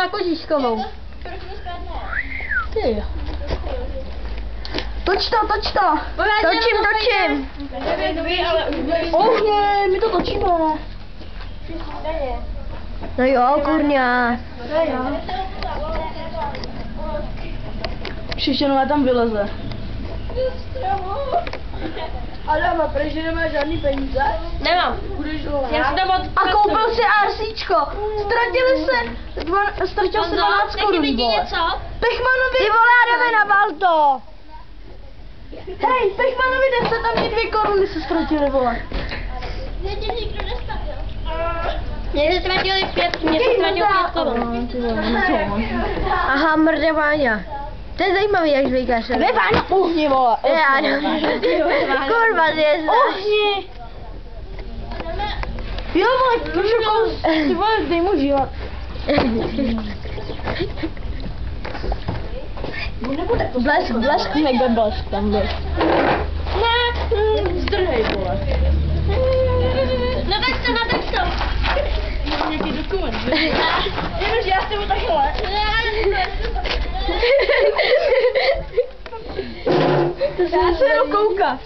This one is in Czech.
na kožíškovou. Ty jo. Toč to. Točím. Ohně, my to točíme. No jo, kurňa. Křišťanová tam vyleze. Adama, proč nemáš žádný peníze? Nemám. Budeš lhát. Já si tam A koupil si RCčko. Ztratil se 12 korun, vole. Pechmanovi. Ty vole, jdeme na Balto. Hej, Pechmanovi 10 a mě 2 koruny se ztratily, vole. Mě tě nikdo nestavil. Mě se ztratili 5, mě se ztratilo 5 korun. Aha, mrdě Váňa. To je zajímavý, jak zvykáš. Ve Váňa ohni, vole. Kurva, je ohni. Jo, vole, ty vole, dej mu život. Blesk, mega blesk tam byl. Ne, zdrhej, vole. Natač to. Nějaký dokument, jenomže já s tebou takhle. Já se jenom koukat.